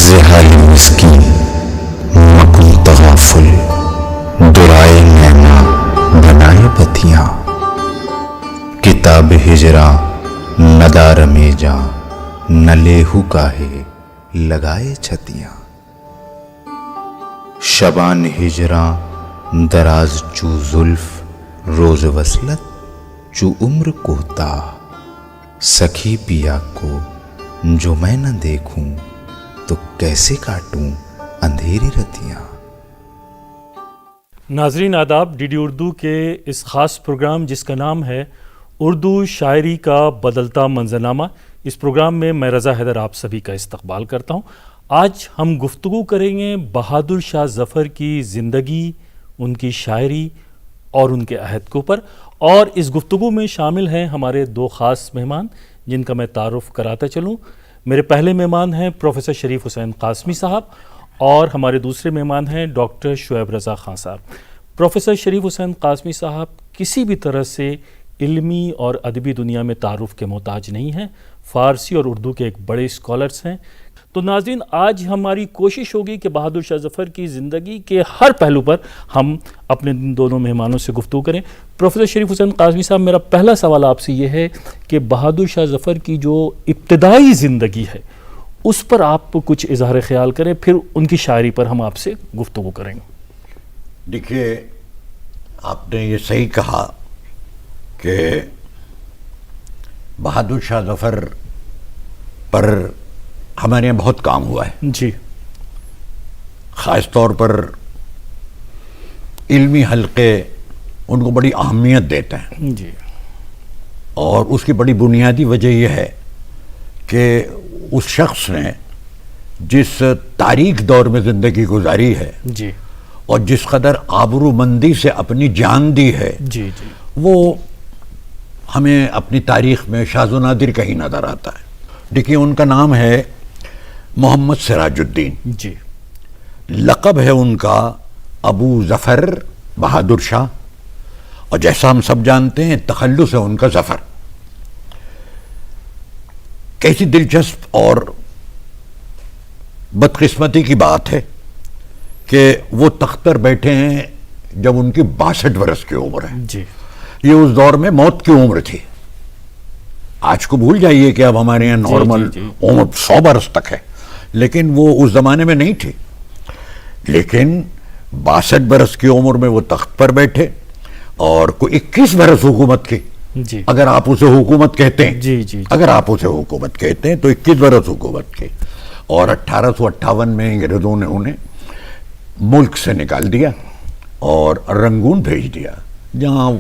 زحال مسکین مکن تغافل دعائے نینا بنائے بتیاں کتاب ہجراں نہ دار میں جاں نہ لیہو کاہے لگائے چھتیاں شبان ہجراں دراز چو زلف روز وصلت چو عمر کوتاہ سکھی پیا کو جو میں نہ دیکھوں تو کیسے کاٹوں اندھیری رتیاں۔ ناظرین آداب، ڈی ڈی اردو کے اس خاص پروگرام جس کا نام ہے اردو شاعری کا بدلتا منظرنامہ، اس پروگرام میں رضا حیدر آپ سبھی کا استقبال کرتا ہوں۔ آج ہم گفتگو کریں گے بہادر شاہ ظفر کی زندگی، ان کی شاعری اور ان کے عہد کے اوپر، اور اس گفتگو میں شامل ہیں ہمارے دو خاص مہمان جن کا میں تعارف کراتا چلوں۔ میرے پہلے مہمان ہیں پروفیسر شریف حسین قاسمی صاحب اور ہمارے دوسرے مہمان ہیں ڈاکٹر شعیب رضا خان صاحب۔ پروفیسر شریف حسین قاسمی صاحب کسی بھی طرح سے علمی اور ادبی دنیا میں تعارف کے محتاج نہیں ہیں، فارسی اور اردو کے ایک بڑے اسکالرس ہیں۔ تو ناظرین، آج ہماری کوشش ہوگی کہ بہادر شاہ ظفر کی زندگی کے ہر پہلو پر ہم اپنے دونوں مہمانوں سے گفتگو کریں۔ پروفیسر شریف حسین قاسمی صاحب، میرا پہلا سوال آپ سے یہ ہے کہ بہادر شاہ ظفر کی جو ابتدائی زندگی ہے اس پر آپ کچھ اظہار خیال کریں، پھر ان کی شاعری پر ہم آپ سے گفتگو کریں گے۔ دیکھیے، آپ نے یہ صحیح کہا کہ بہادر شاہ ظفر پر ہمارے یہاں بہت کام ہوا ہے جی، خاص طور پر علمی حلقے ان کو بڑی اہمیت دیتے ہیں جی، اور اس کی بڑی بنیادی وجہ یہ ہے کہ اس شخص نے جس تاریک دور میں زندگی گزاری ہے جی، اور جس قدر آبرومندی سے اپنی جان دی ہے، جی، جی، وہ ہمیں اپنی تاریخ میں شاذ و نادر کہیں نظر آتا ہے۔ دیکھیے، ان کا نام ہے محمد سراج الدین، جی، لقب ہے ان کا ابو ظفر بہادر شاہ، اور جیسا ہم سب جانتے ہیں تخلص ہے ان کا ظفر۔ کیسی دلچسپ اور بدقسمتی کی بات ہے کہ وہ تخت پر بیٹھے ہیں جب ان کی 62 برس کی عمر ہے۔ جی، یہ اس دور میں موت کی عمر تھی۔ آج کو بھول جائیے کہ اب ہمارے یہاں نارمل عمر 100 برس تک ہے، لیکن وہ اس زمانے میں نہیں تھی۔ لیکن 62 برس کی عمر میں وہ تخت پر بیٹھے اور کوئی 21 برس حکومت کی، جی، اگر آپ اسے حکومت کہتے ہیں، جی، جی، اگر آپ اسے حکومت کہتے ہیں تو 21 برس حکومت کی، اور 1858 میں انگریزوں نے انہیں ملک سے نکال دیا اور رنگون بھیج دیا، جہاں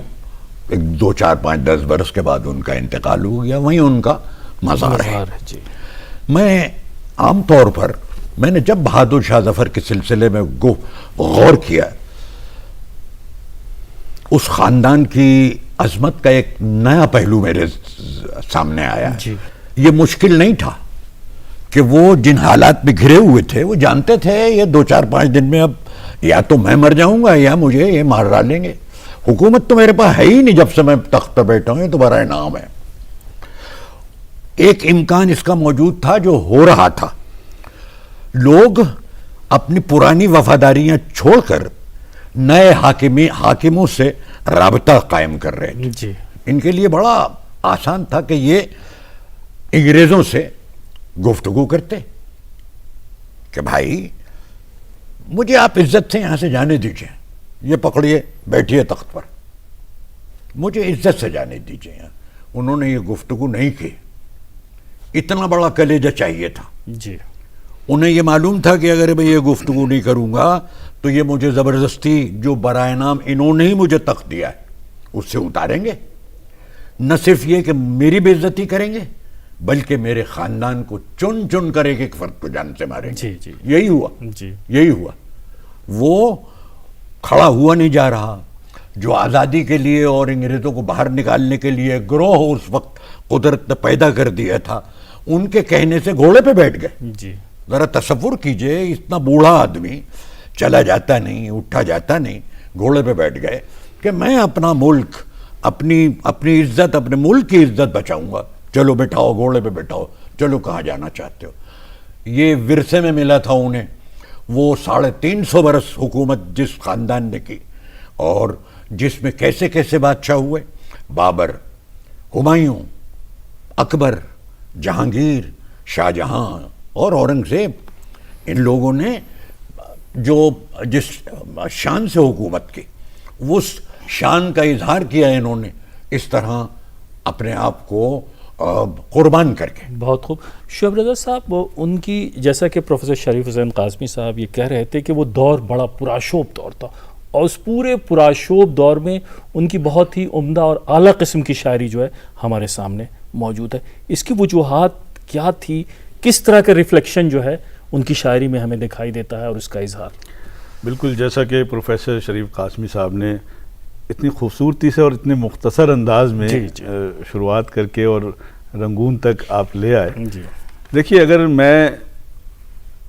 2 4 5 10 برس کے بعد ان کا انتقال ہو گیا، وہیں ان کا مزار ہے۔ جی، میں عام طور پر میں نے جب بہادر شاہ ظفر کے سلسلے میں غور کیا، اس خاندان کی عظمت کا ایک نیا پہلو میرے سامنے آیا۔ جی، یہ مشکل نہیں تھا کہ وہ جن حالات میں گھرے ہوئے تھے وہ جانتے تھے یہ 2 4 5 دن میں اب یا تو میں مر جاؤں گا یا مجھے یہ مار ڈالیں گے، حکومت تو میرے پاس ہے ہی نہیں جب سے میں تخت پر بیٹھا ہوں، یہ تو برائے نام ہے۔ ایک امکان اس کا موجود تھا جو ہو رہا تھا، لوگ اپنی پرانی وفاداریاں چھوڑ کر نئے حاکموں سے رابطہ قائم کر رہے تھے۔ جی، ان کے لیے بڑا آسان تھا کہ یہ انگریزوں سے گفتگو کرتے کہ بھائی مجھے آپ عزت سے یہاں سے جانے دیجئے، یہ پکڑیے بیٹھیے تخت پر، مجھے عزت سے جانے دیجئے یہاں۔ انہوں نے یہ گفتگو نہیں کی، اتنا بڑا کلیجہ چاہیے تھا۔ جی، انہیں یہ معلوم تھا کہ اگر میں یہ گفتگو نہیں کروں گا تو یہ مجھے زبردستی جو برائے نام انہوں نے ہی مجھے تخت دیا ہے اس سے اتاریں گے، نہ صرف یہ کہ میری بے عزتی کریں گے بلکہ میرے خاندان کو چن چن کر ایک ایک فرد کو جان سے ماریں گے۔ جی، جی، یہی ہوا، جی، یہی ہوا۔ وہ کھڑا ہوا نہیں جا رہا، جو آزادی کے لیے اور انگریزوں کو باہر نکالنے کے لیے گروہ اس وقت قدرت نے پیدا کر دیا تھا، ان کے کہنے سے گھوڑے پہ بیٹھ گئے۔ جی، ذرا تصور کیجئے، اتنا بوڑھا آدمی چلا جاتا نہیں، اٹھا جاتا نہیں، گھوڑے پہ بیٹھ گئے کہ میں اپنا ملک، اپنی عزت، اپنے ملک کی عزت بچاؤں گا، چلو بٹھاؤ گھوڑے پہ بٹھاؤ، چلو کہاں جانا چاہتے ہو۔ یہ ورثے میں ملا تھا انہیں، وہ 350 برس حکومت جس خاندان نے کی اور جس میں کیسے کیسے بادشاہ ہوئے، بابر، ہمایوں، اکبر، جہانگیر، شاہ جہاں اور اورنگزیب، ان لوگوں نے جو جس شان سے حکومت کی، اس شان کا اظہار کیا انہوں نے اس طرح اپنے آپ کو قربان کر کے۔ بہت خوب شعیب رضا صاحب، وہ ان کی جیسا کہ پروفیسر شریف حسین قاسمی صاحب یہ کہہ رہے تھے کہ وہ دور بڑا پراشوب دور تھا، اور اس پورے پراشوب دور میں ان کی بہت ہی عمدہ اور اعلیٰ قسم کی شاعری جو ہے ہمارے سامنے موجود ہے۔ اس کی وجوہات کیا تھی؟ کس طرح کا ریفلیکشن جو ہے ان کی شاعری میں ہمیں دکھائی دیتا ہے اور اس کا اظہار؟ بالکل، جیسا کہ پروفیسر شریف قاسمی صاحب نے اتنی خوبصورتی سے اور اتنے مختصر انداز میں شروعات کر کے اور رنگون تک آپ لے آئے۔ دیکھیے، اگر میں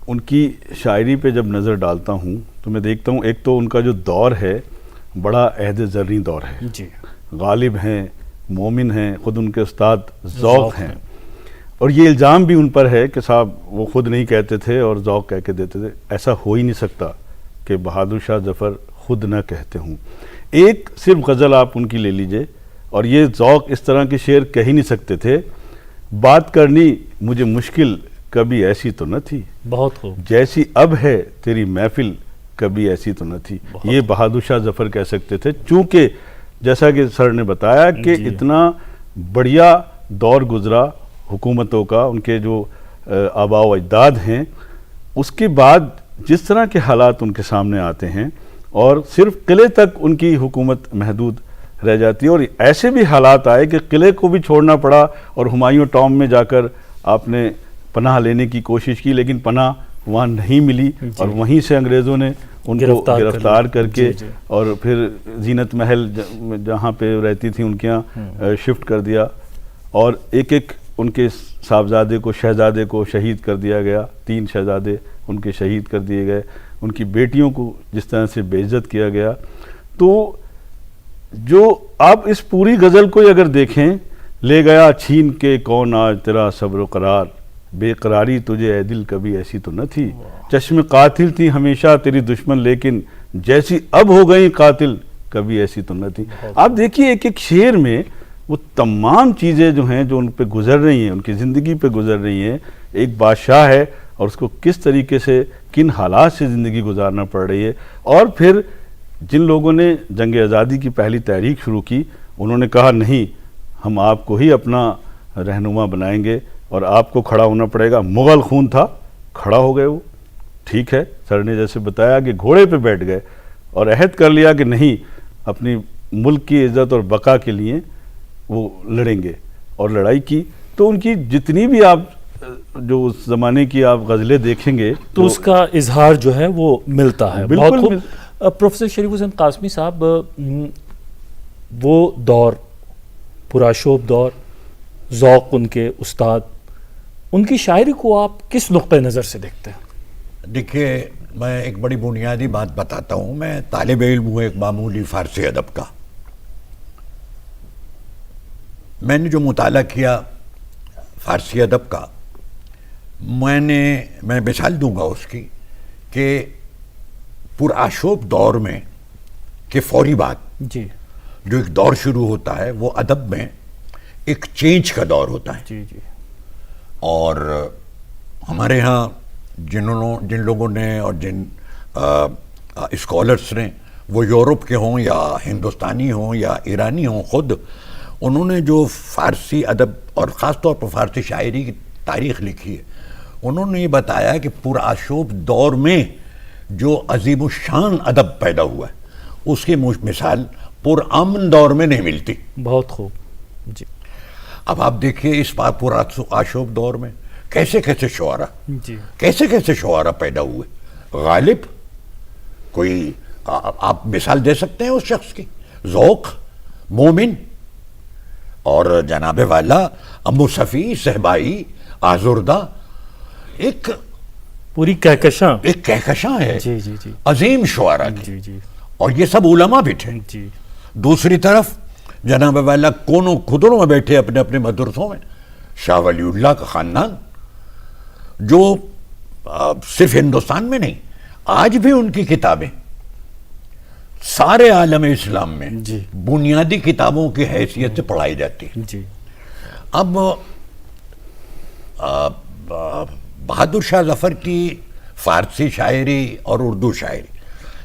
ان کی شاعری پہ جب نظر ڈالتا ہوں تو میں دیکھتا ہوں ایک تو ان کا جو دور ہے بڑا عہد زرعی دور ہے، غالب ہیں، مومن ہیں، خود ان کے استاد ذوق ہیں، اور یہ الزام بھی ان پر ہے کہ صاحب وہ خود نہیں کہتے تھے اور ذوق کہہ کے دیتے تھے۔ ایسا ہو ہی نہیں سکتا کہ بہادر شاہ ظفر خود نہ کہتے ہوں۔ ایک صرف غزل آپ ان کی لے لیجئے، اور یہ ذوق اس طرح کے شعر کہہ ہی نہیں سکتے تھے، بات کرنی مجھے مشکل کبھی ایسی تو نہ تھی، بہت خوب، جیسی اب ہے تیری محفل کبھی ایسی تو نہ تھی۔ یہ بہادر شاہ ظفر کہہ سکتے تھے، چونکہ جیسا کہ سر نے بتایا کہ اتنا بڑھیا دور گزرا حکومتوں کا، ان کے جو آباء و اجداد ہیں، اس کے بعد جس طرح کے حالات ان کے سامنے آتے ہیں، اور صرف قلعے تک ان کی حکومت محدود رہ جاتی ہے، اور ایسے بھی حالات آئے کہ قلعے کو بھی چھوڑنا پڑا اور ہمایوں ٹام میں جا کر آپ نے پناہ لینے کی کوشش کی، لیکن پناہ وہاں نہیں ملی، اور وہیں سے انگریزوں نے ان کو گرفتار کر کے اور پھر زینت محل جہاں پہ رہتی تھی ان کے یہاں شفٹ کر دیا، اور ایک ایک ان کے صاحبزادے کو، شہزادے کو شہید کر دیا گیا، 3 شہزادے ان کے شہید کر دیے گئے، ان کی بیٹیوں کو جس طرح سے بے عزت کیا گیا۔ تو جو آپ اس پوری غزل کو اگر دیکھیں، لے گیا چھین کے کون آج تیرا صبر و قرار، بے قراری تجھے اے دل کبھی ایسی تو نہ تھی، چشم قاتل تھی ہمیشہ تیری دشمن لیکن جیسی اب ہو گئی قاتل کبھی ایسی تو نہ تھی۔ آپ دیکھیے ایک ایک شعر میں وہ تمام چیزیں جو ہیں جو ان پہ گزر رہی ہیں، ان کی زندگی پہ گزر رہی ہیں، ایک بادشاہ ہے اور اس کو کس طریقے سے، کن حالات سے زندگی گزارنا پڑ رہی ہے، اور پھر جن لوگوں نے جنگ آزادی کی پہلی تحریک شروع کی، انہوں نے کہا نہیں، ہم آپ کو ہی اپنا رہنما بنائیں گے اور آپ کو کھڑا ہونا پڑے گا۔ مغل خون تھا، کھڑا ہو گئے وہ، ٹھیک ہے، سر نے جیسے بتایا کہ گھوڑے پہ بیٹھ گئے اور عہد کر لیا کہ نہیں، اپنی ملک کی عزت اور بقا کے لیے وہ لڑیں گے، اور لڑائی کی۔ تو ان کی جتنی بھی آپ جو اس زمانے کی آپ غزلیں دیکھیں گے تو اس کا اظہار جو ہے وہ ملتا ہے۔ بالکل بہت خوب پروفیسر شریف حسین قاسمی صاحب، وہ دور پراشوب دور، ذوق ان کے استاد، ان کی شاعری کو آپ کس نقطہ نظر سے دیکھتے ہیں؟ دیکھیے، میں ایک بڑی بنیادی بات بتاتا ہوں، میں طالب علم ہوں ایک معمولی فارسی ادب کا۔ میں نے جو مطالعہ کیا فارسی ادب کا، میں مثال دوں گا اس کی کہ پرآشوب دور میں کہ فوری بات جی، جو ایک دور شروع ہوتا ہے وہ ادب میں ایک چینج کا دور ہوتا ہے۔ جی جی، اور ہمارے ہاں جن لوگوں نے اور جن اسکالرس نے، وہ یورپ کے ہوں یا ہندوستانی ہوں یا ایرانی ہوں، خود انہوں نے جو فارسی ادب اور خاص طور پر فارسی شاعری کی تاریخ لکھی ہے، انہوں نے یہ بتایا کہ پرآشوب دور میں جو عظیم الشان ادب پیدا ہوا ہے، اس کی مثال پرامن دور میں نہیں ملتی۔ بہت خوب جی۔ اب آپ دیکھیے اس پرآشوب دور میں کیسے کیسے شعراء، جی، کیسے کیسے شعراء پیدا ہوئے۔ غالب، کوئی آپ مثال دے سکتے ہیں اس شخص کی، ذوق، مومن، اور جناب والا ابو صفی، صہبائی، آزردہ، ایک پوری کہکشاں ہے جی جی جی، عظیم شعراء کی، جی جی اور یہ سب علماء بھی تھے۔ جی، دوسری طرف جناب والا کونوں خدروں میں بیٹھے اپنے اپنے مدرسوں میں، شاہ ولی اللہ کا خاندان جو صرف ہندوستان میں نہیں، آج بھی ان کی کتابیں سارے عالم اسلام میں جی بنیادی کتابوں کی حیثیت سے پڑھائی جاتی ہے۔ جی اب بہادر شاہ ظفر کی فارسی شاعری اور اردو شاعری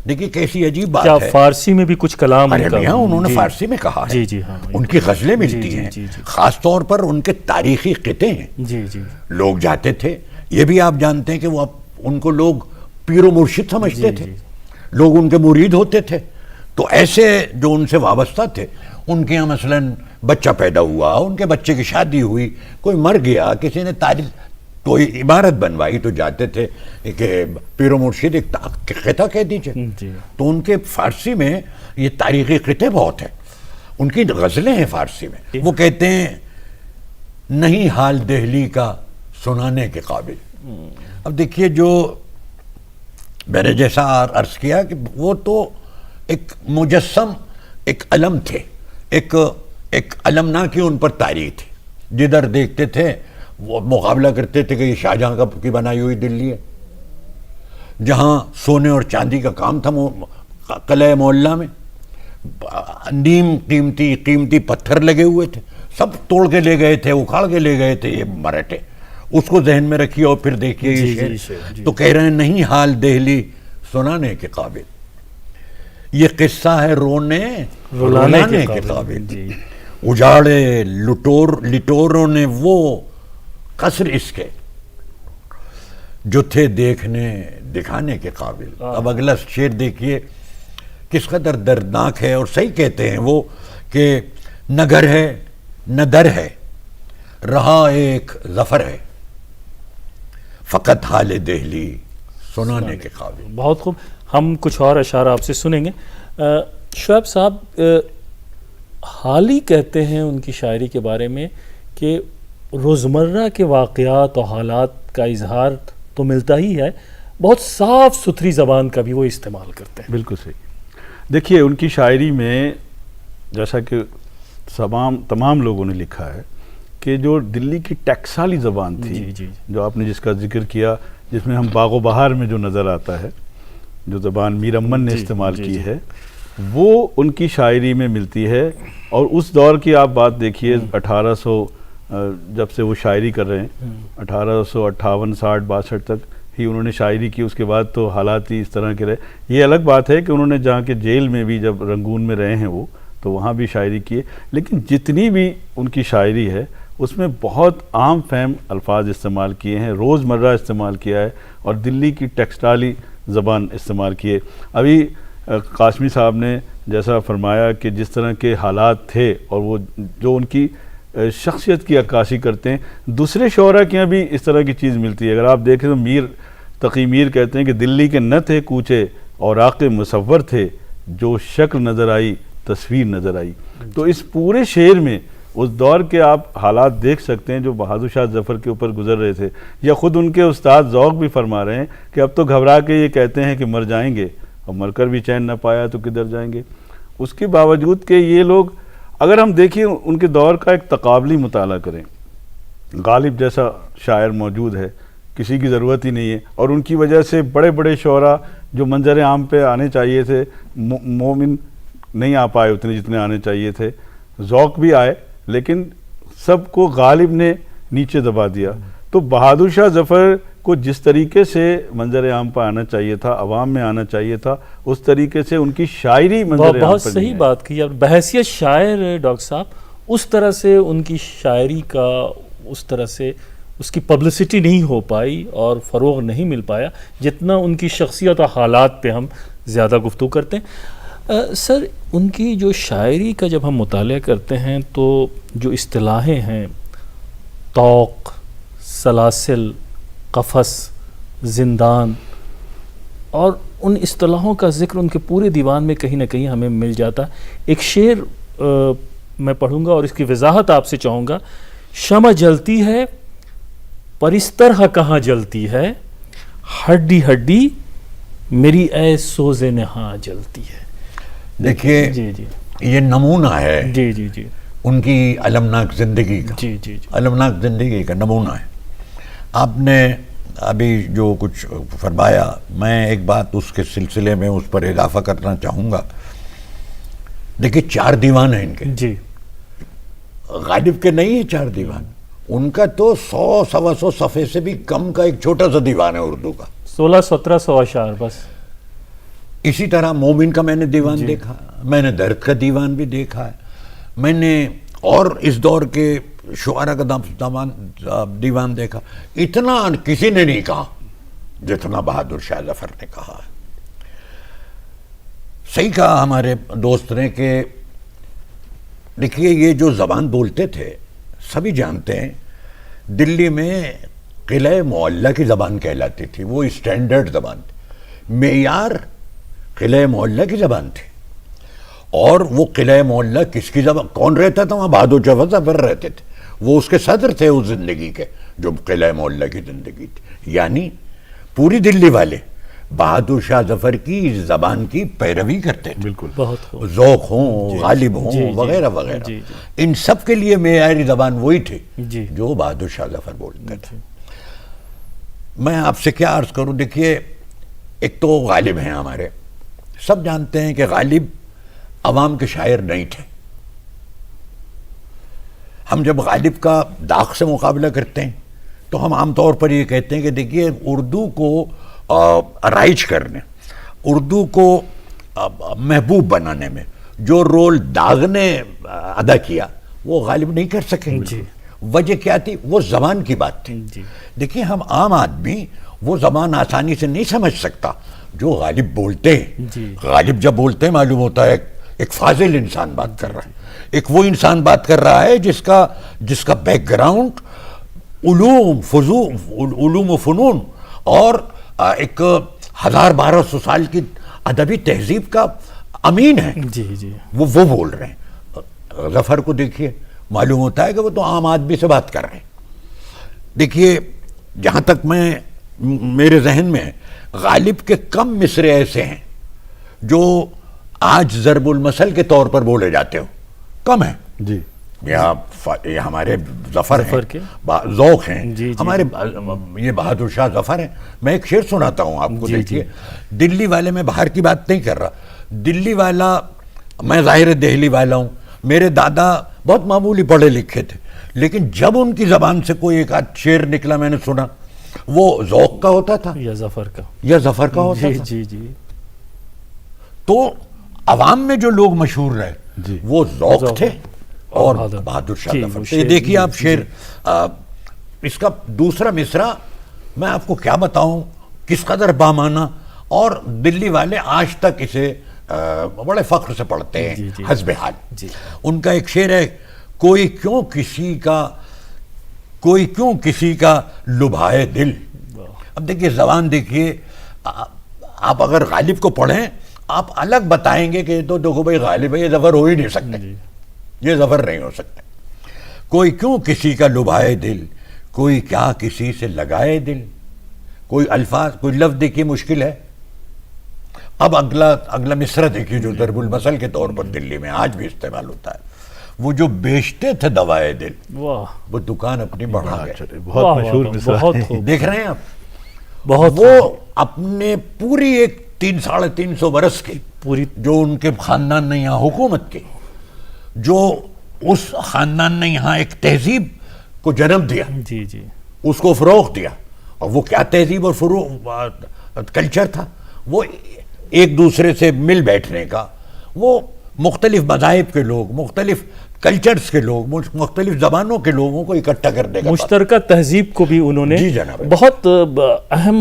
دیکھیے کیسی عجیب بات کیا ہے۔ فارسی میں بھی کچھ کلام ارے ان کا؟ میاں انہوں نے جی فارسی میں کہا ہے، جی جی ہاں ان کی غزلیں ملتی جی ہیں، جی جی خاص طور پر ان کے تاریخی قطعے ہیں۔ جی جی لوگ جاتے تھے، یہ بھی آپ جانتے ہیں کہ وہ ان کو لوگ پیر و مرشد سمجھتے جی، تھے، جی۔ لوگ ان کے مرید ہوتے تھے، تو ایسے جو ان سے وابستہ تھے ان کے یہاں مثلاً بچہ پیدا ہوا، ان کے بچے کی شادی ہوئی، کوئی مر گیا، کسی نے کوئی عمارت بنوائی، تو جاتے تھے کہ پیر و مرشد ایک قطعہ کہہ دیجئے، جی تو ان کے فارسی میں یہ تاریخی قطعے بہت ہیں، ان کی غزلیں ہیں فارسی میں۔ وہ کہتے ہیں نہیں حال دہلی کا سنانے کے قابل۔ اب دیکھیے جو میں نے جیسا عرض کیا کہ وہ تو ایک مجسم، ایک علم تھے، ایک علمناکی ان پر تاریخ تھی، جدھر دیکھتے تھے وہ مقابلہ کرتے تھے کہ یہ شاہجہاں کی بنائی ہوئی دلی ہے، جہاں سونے اور چاندی کا کام تھا قلعہ معلیٰ میں، نیم قیمتی پتھر لگے ہوئے تھے، سب توڑ کے لے گئے تھے، اکھاڑ کے لے گئے تھے یہ مراٹھے۔ اس کو ذہن میں رکھیے اور پھر دیکھیے یہ جی، شعر، جی، شعر، جی۔ تو کہہ رہے ہیں نہیں حال دہلی سنانے کے قابل، یہ قصہ ہے رونے رلانے کے قابل۔ جی اجاڑے لٹوروں نے وہ قصر اس کے جو تھے دیکھنے دکھانے کے قابل۔ اب اگلا شعر دیکھیے کس قدر دردناک ہے، اور صحیح کہتے ہیں وہ کہ نہ گھر ہے نہ در ہے، رہا ایک ظفر ہے، فقط حال دہلی سنانے کے قابل۔ بہت خوب، ہم کچھ اور اشعار آپ سے سنیں گے۔ شعیب صاحب، حال ہی کہتے ہیں ان کی شاعری کے بارے میں کہ روزمرہ کے واقعات اور حالات کا اظہار تو ملتا ہی ہے، بہت صاف ستھری زبان کا بھی وہ استعمال کرتے ہیں۔ بالکل صحیح۔ دیکھیے ان کی شاعری میں جیسا کہ تمام لوگوں نے لکھا ہے کہ جو دلی کی ٹیکسالی زبان تھی، جی جی جو آپ نے جس کا ذکر کیا، جس میں ہم باغ و بہار میں جو نظر آتا ہے، جو زبان میر امن نے جی، استعمال جی، کی جی۔ ہے، وہ ان کی شاعری میں ملتی ہے۔ اور اس دور کی آپ بات دیکھیے، 1800 جب سے وہ شاعری کر رہے ہیں، 1858 60 62 تک ہی انہوں نے شاعری کی، اس کے بعد تو حالات ہی اس طرح کے رہے۔ یہ الگ بات ہے کہ انہوں نے جہاں کے جیل میں بھی جب رنگون میں رہے ہیں وہ، تو وہاں بھی شاعری کی ہے، لیکن جتنی بھی ان کی شاعری ہے اس میں بہت عام فہم الفاظ استعمال کیے ہیں، روزمرہ استعمال کیا ہے، اور دلی کی ٹیکسٹالی زبان استعمال کیے۔ ابھی قاسمی صاحب نے جیسا فرمایا کہ جس طرح کے حالات تھے اور وہ جو ان کی شخصیت کی عکاسی کرتے ہیں، دوسرے شعراء کے یہاں بھی اس طرح کی چیز ملتی ہے۔ اگر آپ دیکھیں تو میر تقی میر کہتے ہیں کہ دلی کے نہ تھے کوچے اوراق مصور تھے، جو شکل نظر آئی تصویر نظر آئی۔ تو اس پورے شعر میں اس دور کے آپ حالات دیکھ سکتے ہیں جو بہادر شاہ ظفر کے اوپر گزر رہے تھے، یا خود ان کے استاد ذوق بھی فرما رہے ہیں کہ اب تو گھبرا کے یہ کہتے ہیں کہ مر جائیں گے، اور مر کر بھی چین نہ پایا تو کدھر جائیں گے۔ اس کے باوجود کہ یہ لوگ، اگر ہم دیکھیں ان کے دور کا ایک تقابلی مطالعہ کریں، غالب جیسا شاعر موجود ہے، کسی کی ضرورت ہی نہیں ہے، اور ان کی وجہ سے بڑے بڑے شعراء جو منظر عام پہ آنے چاہیے تھے، مومن نہیں آ پائے اتنے جتنے آنے چاہیے تھے، ذوق بھی آئے لیکن سب کو غالب نے نیچے دبا دیا۔ تو بہادر شاہ ظفر کو جس طریقے سے منظر عام پہ آنا چاہیے تھا، عوام میں آنا چاہیے تھا، اس طریقے سے ان کی شاعری منظر عام بہت پر صحیح نہیں آئی۔ بات کی۔ اب بحیثیت شاعر ڈاکٹر صاحب اس طرح سے ان کی شاعری کا اس طرح سے اس کی پبلسٹی نہیں ہو پائی اور فروغ نہیں مل پایا جتنا ان کی شخصیت اور حالات پہ ہم زیادہ گفتگو کرتے ہیں۔ سر، ان کی جو شاعری کا جب ہم مطالعہ کرتے ہیں تو جو اصطلاحیں ہیں، طوق، سلاسل، قفس، زندان، اور ان اصطلاحوں کا ذکر ان کے پورے دیوان میں کہیں نہ کہیں ہمیں مل جاتا۔ ایک شعر میں پڑھوں گا اور اس کی وضاحت آپ سے چاہوں گا۔ شمع جلتی ہے پر اس طرح کہاں جلتی ہے، ہڈی ہڈی میری اے سوز نہاں جلتی ہے۔ دیکھیے جی جی یہ نمونہ ہے جی جی جی ان کی المناک زندگی کا، جی جی جی المناک زندگی کا نمونہ ہے۔ آپ نے ابھی جو کچھ فرمایا، میں ایک بات اس کے سلسلے میں اس پر اضافہ کرنا چاہوں گا. دیکھیے 4 دیوان ہیں ان کے. جی. غالب کے نہیں ہیں 4 دیوان، ان کا تو 100-125 صفحے سے بھی کم کا ایک چھوٹا سا دیوان ہے اردو کا. 1600-1700 اشعار بس. اسی طرح مومن کا میں نے دیوان دیکھا، میں نے درد کا دیوان بھی دیکھا ہے، میں نے اور اس دور کے شعراء کا دیوان دیکھا. اتنا کسی نے نہیں کہا جتنا بہادر شاہ ظفر نے کہا ہے. صحیح کہا ہمارے دوست نے کہ دیکھیے یہ جو زبان بولتے تھے سبھی جانتے ہیں، دلی میں قلعہ معلیٰ کی زبان کہلاتی تھی، وہ اسٹینڈرڈ زبان تھی. معیار قلعہ معلیٰ کی زبان تھی. اور وہ قلعہ معلیٰ کس کی زبان، کون رہتا تھا وہاں؟ بہادر شاہ ظفر رہتے تھے، وہ اس کے صدر تھے اس زندگی کے جو قلعہ معلیٰ کی زندگی تھی. یعنی پوری دلی والے بہادر شاہ ظفر کی زبان کی پیروی کرتے تھے. بالکل. بہت خوب. ذوق ہوں، غالب ہوں، وغیرہ وغیرہ. ان سب کے لیے معیاری زبان وہی تھی جو بہادر شاہ ظفر بولتے تھے. میں آپ سے کیا عرض کروں، دیکھیے ایک تو غالب ہیں ہمارے، سب جانتے ہیں کہ غالب عوام کے شاعر نہیں تھے. ہم جب غالب کا داغ سے مقابلہ کرتے ہیں تو ہم عام طور پر یہ کہتے ہیں کہ دیکھیے اردو کو رائج کرنے، اردو کو محبوب بنانے میں جو رول داغ نے ادا کیا وہ غالب نہیں کر سکے. وجہ کیا تھی؟ وہ زبان کی بات تھی. دیکھیے ہم عام آدمی وہ زبان آسانی سے نہیں سمجھ سکتا جو غالب بولتے ہیں. غالب جب بولتے ہیں معلوم ہوتا ہے ایک فاضل انسان بات کر رہا ہے، ایک وہ انسان بات کر رہا ہے جس کا بیک گراؤنڈ علوم و فنون اور ایک 1200 سال کی ادبی تہذیب کا امین ہے. وہ بول رہے ہیں. ظفر کو دیکھیے معلوم ہوتا ہے کہ وہ تو عام آدمی سے بات کر رہے ہیں. دیکھیے جہاں تک میرے ذہن میں غالب کے کم مصرے ایسے ہیں جو آج ضرب المثل کے طور پر بولے جاتے ہو، کم ہیں. جی یہ ہمارے ظفر ہیں، ذوق ہیں ہمارے، یہ بہادر شاہ ظفر ہیں. میں ایک شعر سناتا ہوں آپ کو. دیکھیے دلی والے، میں باہر کی بات نہیں کر رہا، دلی والا، میں ظاہر دہلی والا ہوں، میرے دادا بہت معمولی پڑھے لکھے تھے، لیکن جب ان کی زبان سے کوئی ایک آدھ شعر نکلا میں نے سنا، وہ ذوق کا ہوتا تھا یا ظفر کا ہوتا تھا. تو عوام میں جو لوگ مشہور رہے وہ ذوق تھے اور بہادر شاہ ظفر. دیکھیے آپ شعر، اس کا دوسرا مصرع میں آپ کو کیا بتاؤں کس قدر بامانہ، اور دلی والے آج تک اسے بڑے فخر سے پڑھتے ہیں حسب حال. ان کا ایک شعر ہے، کوئی کیوں کسی کا لبھائے دل. اب دیکھیے زبان، دیکھیے آپ اگر غالب کو پڑھیں آپ الگ بتائیں گے کہ تو دیکھو بھائی غالب ہے، یہ ظفر ہو ہی نہیں سکتے، یہ ظفر نہیں ہو سکتے. کوئی کیوں کسی کا لبھائے دل، کوئی کیا کسی سے لگائے دل. کوئی الفاظ، کوئی لفظ دیکھیے مشکل ہے. اب اگلا مصرع دیکھیے جو ضرب المثل کے طور پر دلی میں آج بھی استعمال ہوتا ہے، وہ جو بیچتے تھے دوائے دل وہ دکان اپنی بڑھا گئے. بہت مشہور مصرع دیکھ رہے ہیں آپ. وہ اپنے پوری ایک 300-350 برس کی پوری جو ان کے خاندان نے یہاں حکومت کی، جو اس خاندان نے یہاں ایک تہذیب کو جنم دیا، اس کو فروغ دیا. اور وہ کیا تہذیب اور کلچر تھا؟ وہ ایک دوسرے سے مل بیٹھنے کا، وہ مختلف مذاہب کے لوگ، مختلف کلچرز کے لوگ، مختلف زبانوں کے لوگوں کو اکٹھا کرنے کا، مشترکہ تہذیب کو بھی انہوں نے. بہت اہم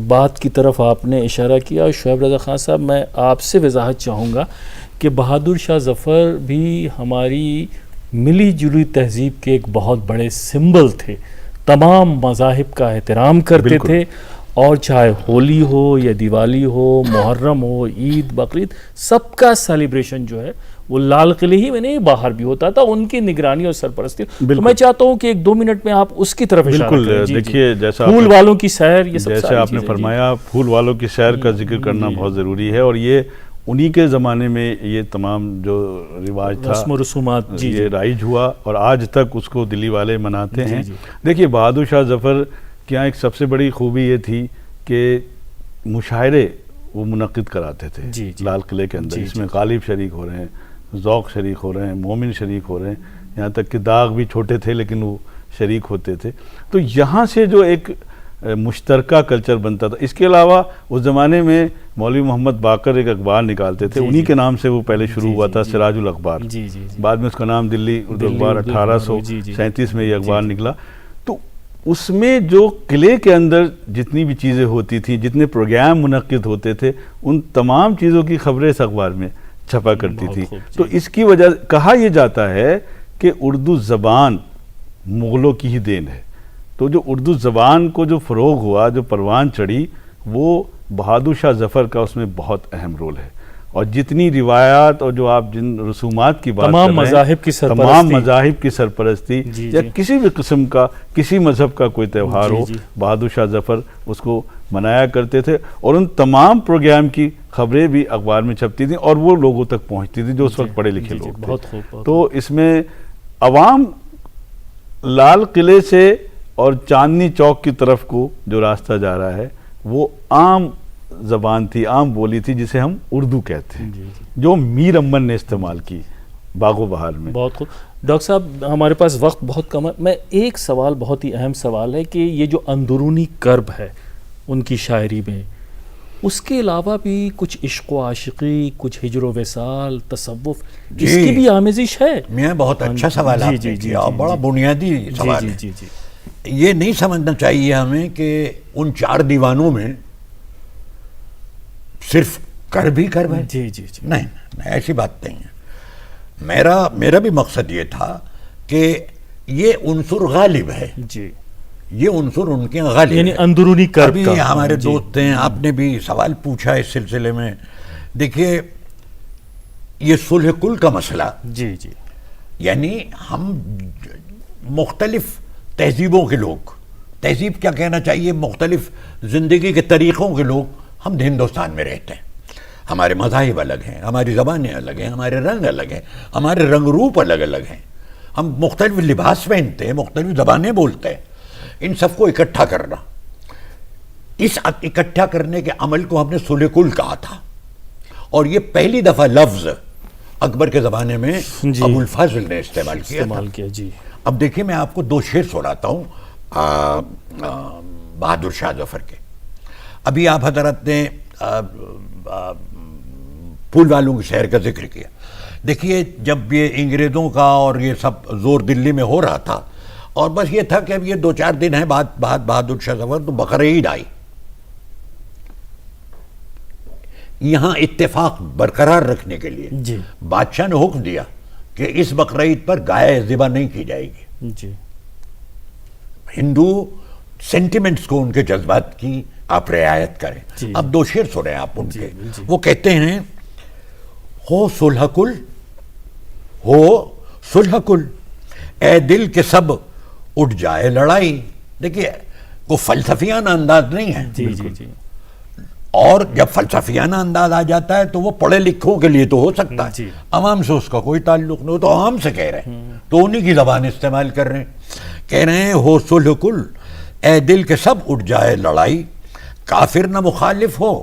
بات کی طرف آپ نے اشارہ کیا. شعیب رضا خان صاحب، میں آپ سے وضاحت چاہوں گا کہ بہادر شاہ ظفر بھی ہماری ملی جلی تہذیب کے ایک بہت بڑے سمبل تھے. تمام مذاہب کا احترام کرتے تھے، اور چاہے ہولی ہو یا دیوالی ہو، محرم ہو، عید، بقرعید، سب کا سیلیبریشن جو ہے وہ لال قلعے ہی میں نہیں باہر بھی ہوتا تھا، ان کی نگرانی اور سرپرستی. تو میں چاہتا ہوں کہ 1-2 منٹ میں آپ اس کی طرف اشارہ کریں. دیکھیے جیسا پھول والوں کی سیر، یہ سب جیسے آپ نے فرمایا، پھول والوں کی سیر کا ذکر کرنا بہت ضروری ہے. اور یہ انہی کے زمانے میں یہ تمام جو رواج تھا، رسم و رسومات یہ رائج ہوا اور آج تک اس کو دلی والے مناتے ہیں. دیکھیے بہادر شاہ ظفر کہ یہاں ایک سب سے بڑی خوبی یہ تھی کہ مشاعرے وہ منعقد کراتے تھے جی جی لال قلعے کے اندر. جی اس میں غالب شریک ہو رہے ہیں, ذوق شریک ہو رہے ہیں, مومن شریک ہو رہے ہیں, یہاں تک کہ داغ بھی چھوٹے تھے لیکن وہ شریک ہوتے تھے. تو یہاں سے جو ایک مشترکہ کلچر بنتا تھا. اس کے علاوہ اس زمانے میں مولوی محمد باقر ایک اخبار نکالتے تھے, جی انہی جی کے نام سے وہ پہلے شروع جی ہوا جی تھا, جی سراج الاخبار. جی جی جی بعد میں اس کا نام دلی اردو دلی اخبار اردو اخبار، جی جی 1837 میں یہ اخبار جی جی نکلا. تو اس میں جو قلعے کے اندر جتنی بھی چیزیں ہوتی تھیں, جتنے پروگرام منعقد ہوتے تھے, ان تمام چیزوں کی خبریں اس اخبار میں چھپا کرتی بہت تھی. خوب، جی. تو اس کی وجہ کہا یہ جاتا ہے کہ اردو زبان مغلوں کی ہی دین ہے. تو جو اردو زبان کو جو فروغ ہوا, جو پروان چڑھی, وہ بہادر شاہ ظفر کا اس میں بہت اہم رول ہے. اور جتنی روایات اور جو آپ جن رسومات کی بات تمام کر رہے ہیں, مذاہب کی سرپرستی, تمام مذاہب کی سرپرستی جی یا جی کسی بھی قسم کا کسی مذہب کا کوئی تہوار جی ہو, جی بہادر شاہ ظفر اس کو منایا کرتے تھے. اور ان تمام پروگرام کی خبریں بھی اخبار میں چھپتی تھیں اور وہ لوگوں تک پہنچتی تھی جو اس وقت پڑھے لکھے جی جی لوگ تھے. بہت خوب بہت تو اس میں عوام لال قلعے سے اور چاندنی چوک کی طرف کو جو راستہ جا رہا ہے وہ عام زبان تھی, عام بولی تھی جسے ہم اردو کہتے ہیں, جی جی جو میر امن نے استعمال کی باغ و بہار میں. بہت خوب. ڈاکٹر صاحب ہمارے پاس وقت بہت کم ہے, میں ایک سوال بہت ہی اہم سوال ہے کہ یہ جو اندرونی کرب ہے ان کی شاعری میں, اس کے علاوہ بھی کچھ عشق و عاشقی, کچھ ہجر و وصال, تصوف, جی. اس کی بھی آمیزش ہے؟ میاں بہت اچھا سوال جی آپ جی نے جی کیا, اور جی بڑا جی. بنیادی جی سوال جی ہے. جی جی یہ نہیں سمجھنا چاہیے ہمیں کہ ان 4 دیوانوں میں صرف کرب ہی کرب ہے. جی جی جی نہیں, ایسی بات نہیں ہے. میرا بھی مقصد یہ تھا کہ یہ عنصر غالب ہے, جی, یہ عنصر ان کے غالب یعنی ہے. اندرونی کرب ابھی کا. ہمارے جی. دوست ہیں, آپ نے بھی سوال پوچھا اس سلسلے میں. دیکھیے یہ صلح کل کا مسئلہ, جی جی یعنی ہم مختلف تہذیبوں کے لوگ, تہذیب کیا کہنا چاہیے, مختلف زندگی کے طریقوں کے لوگ ہم ہندوستان میں رہتے ہیں. ہمارے مذاہب الگ ہیں, ہماری زبانیں الگ ہیں, ہمارے رنگ الگ ہیں, ہمارے رنگ روپ الگ الگ ہیں, ہم مختلف لباس پہنتے ہیں, مختلف زبانیں بولتے ہیں. ان سب کو اکٹھا کرنا, اس اکٹھا کرنے کے عمل کو ہم نے صلح کل کہا تھا. اور یہ پہلی دفعہ لفظ اکبر کے زمانے میں جی. ابو الفاضل نے استعمال کیا تھا. جی. اب دیکھیے میں آپ کو 2 شعر سناتا ہوں بہادر شاہ ظفر کے. ابھی آپ حضرت نے پھول والوں کے شہر کا ذکر کیا. دیکھیے جب یہ انگریزوں کا اور یہ سب زور دلی میں ہو رہا تھا, اور بس یہ تھا کہ اب یہ 2-4 دن ہیں بعد بہادر شاہ ظفر, تو بقرعید آئی. یہاں اتفاق برقرار رکھنے کے لیے جی. بادشاہ نے حکم دیا کہ اس بقرعید پر گائے ذبح نہیں کی جائے گی. جی. ہندو سینٹیمنٹس کو, ان کے جذبات کی آپ رعایت کریں. جی. اب 2 شعر سنیں آپ ان جی. کے. جی. وہ کہتے ہیں, ہو صلح کل, ہو صلح کل, اے دل کے سب اٹھ جائے لڑائی. دیکھیے وہ فلسفیانہ انداز نہیں ہے. جی جی جی. اور جب فلسفیانہ انداز آ جاتا ہے تو وہ پڑھے لکھوں کے لیے تو ہو سکتا ہے, جی. عوام سے اس کا کوئی تعلق نہیں ہو, تو عوام سے کہہ رہے ہیں, تو انہی کی زبان استعمال کر رہے ہیں. کہہ رہے ہیں ہو صلح کل, اے دل کے سب اٹھ جائے لڑائی, کافر نہ مخالف ہو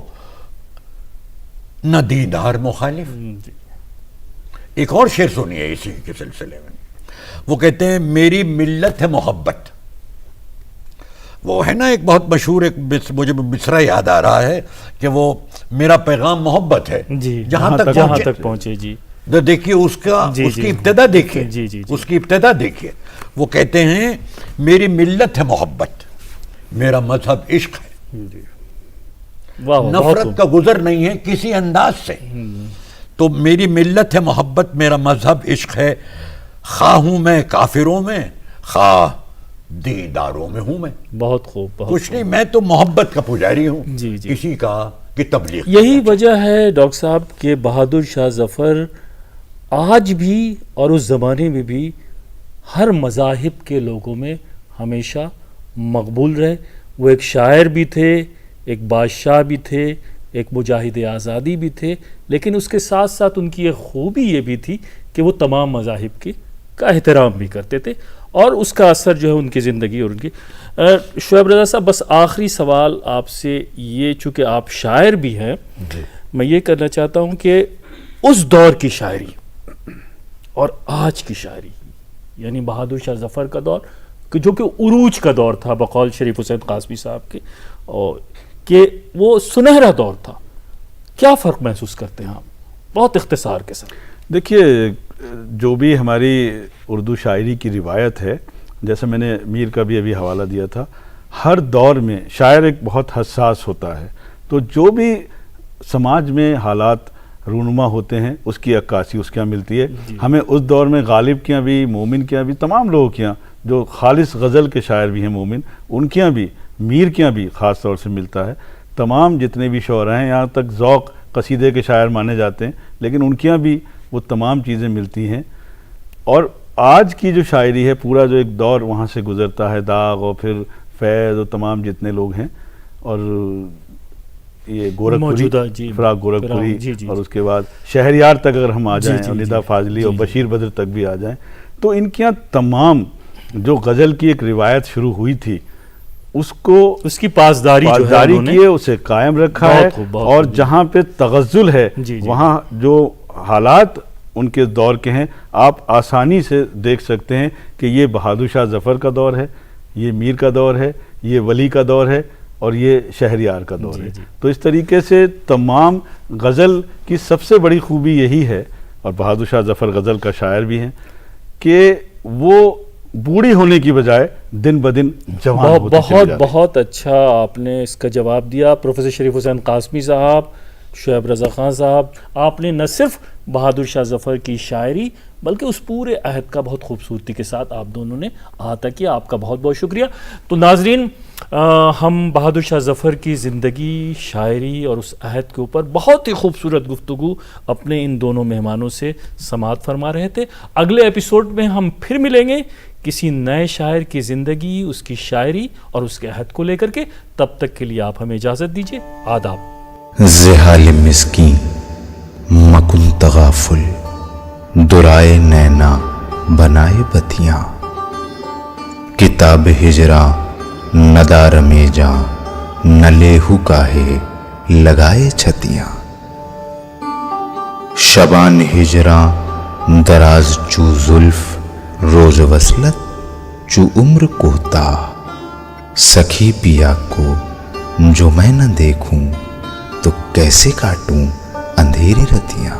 نہ دیندار مخالف. ایک اور شعر سنیے اسی کے سلسلے میں. وہ کہتے ہیں میری ملت ہے محبت. وہ ہے نا ایک بہت مشہور, ایک مجھے مصرع یاد آ رہا ہے کہ وہ میرا پیغام محبت ہے, جی. جہاں تک پہنچے. جی. دیکھیے اس کی ابتدا دیکھیے. جی جی. اس کی ابتدا دیکھیے. وہ کہتے ہیں میری ملت ہے محبت, میرا مذہب عشق ہے. نفرت کا گزر نہیں ہے کسی انداز سے. تو میری ملت ہے محبت, میرا مذہب عشق ہے, خواہ ہوں میں کافروں میں, خواہ دینداروں میں ہوں میں. بہت خوب. کچھ نہیں, میں تو محبت کا پجاری ہوں. جی جی. کسی کا کی تبلیغ. یہی وجہ ہے ڈاکٹر صاحب کہ بہادر شاہ ظفر آج بھی اور اس زمانے میں بھی ہر مذاہب کے لوگوں میں ہمیشہ مقبول رہے. وہ ایک شاعر بھی تھے, ایک بادشاہ بھی تھے, ایک مجاہد آزادی بھی تھے, لیکن اس کے ساتھ ساتھ ان کی ایک خوبی یہ بھی تھی کہ وہ تمام مذاہب کا احترام بھی کرتے تھے. اور اس کا اثر جو ہے ان کی زندگی اور ان کی. شعیب رضا صاحب، بس آخری سوال آپ سے یہ، چونکہ آپ شاعر بھی ہیں، میں یہ کرنا چاہتا ہوں کہ اس دور کی شاعری اور آج کی شاعری، یعنی بہادر شاہ ظفر کا دور جو کہ عروج کا دور تھا بقول شریف حسین قاسمی صاحب کے، اور کہ وہ سنہرا دور تھا، کیا فرق محسوس کرتے ہیں آپ بہت اختصار کے ساتھ؟ دیکھیے، جو بھی ہماری اردو شاعری کی روایت ہے، جیسے میں نے میر کا بھی ابھی حوالہ دیا تھا، ہر دور میں شاعر ایک بہت حساس ہوتا ہے، تو جو بھی سماج میں حالات رونما ہوتے ہیں اس کی عکاسی اس کے یہاں ملتی ہے. ہمیں اس دور میں غالب کے یہاں بھی، مومن کے یہاں بھی، تمام لوگوں کے یہاں جو خالص غزل کے شاعر بھی ہیں مومن، ان کے یہاں بھی، میر کے یہاں بھی خاص طور سے ملتا ہے. تمام جتنے بھی شعراء ہیں، یہاں تک ذوق قصیدے کے شاعر مانے جاتے ہیں، لیکن ان کے یہاں بھی وہ تمام چیزیں ملتی ہیں. اور آج کی جو شاعری ہے، پورا جو ایک دور وہاں سے گزرتا ہے، داغ اور پھر فیض اور تمام جتنے لوگ ہیں، اور یہ گورکھپوری، فراق گورکھپوری، اور اس کے بعد شہریار تک اگر ہم آ جائیں، اور ندا فاضلی اور بشیر بدر تک بھی آ جائیں، تو ان کے یہاں تمام جو غزل کی ایک روایت شروع ہوئی تھی اس کو، اس کی پاسداری کی ہے، اسے قائم رکھا ہے. اور جہاں پہ تغزل ہے وہاں جو حالات ان کے دور کے ہیں، آپ آسانی سے دیکھ سکتے ہیں کہ یہ بہادر شاہ ظفر کا دور ہے، یہ میر کا دور ہے، یہ ولی کا دور ہے، اور یہ شہریار کا دور ہے. تو اس طریقے سے تمام غزل کی سب سے بڑی خوبی یہی ہے، اور بہادر شاہ ظفر غزل کا شاعر بھی ہیں، کہ وہ بوڑھی ہونے کی بجائے دن بدن جوان ہوتے چلے جاتے ہیں. بہت اچھا آپ نے اس کا جواب دیا پروفیسر شریف حسین قاسمی صاحب، شعیب رضا خان صاحب. آپ نے نہ صرف بہادر شاہ ظفر کی شاعری بلکہ اس پورے عہد کا بہت خوبصورتی کے ساتھ آپ دونوں نے احاطہ کیا. آپ کا بہت بہت شکریہ. تو ناظرین، ہم بہادر شاہ ظفر کی زندگی، شاعری اور اس عہد کے اوپر بہت ہی خوبصورت گفتگو اپنے ان دونوں مہمانوں سے سماعت فرما رہے تھے. اگلے ایپیسوڈ میں ہم پھر ملیں گے کسی نئے شاعر کی زندگی، اس کی شاعری اور اس کے عہد کو لے کر کے. تب تک کے لیے آپ ہمیں اجازت دیجیے. آداب. زحال مسکین مکن تغافل، درائے نینا بنائے بتیاں، کتاب ہجراں ندار میں جاں، نہ لیہو کاہے لگائے چھتیاں. شبان ہجراں دراز چو زلف، روز وصلت چو عمر کوتا، سخی پیا کو جو میں نہ دیکھوں تو کیسے کاٹوں اندھیری رتیاں.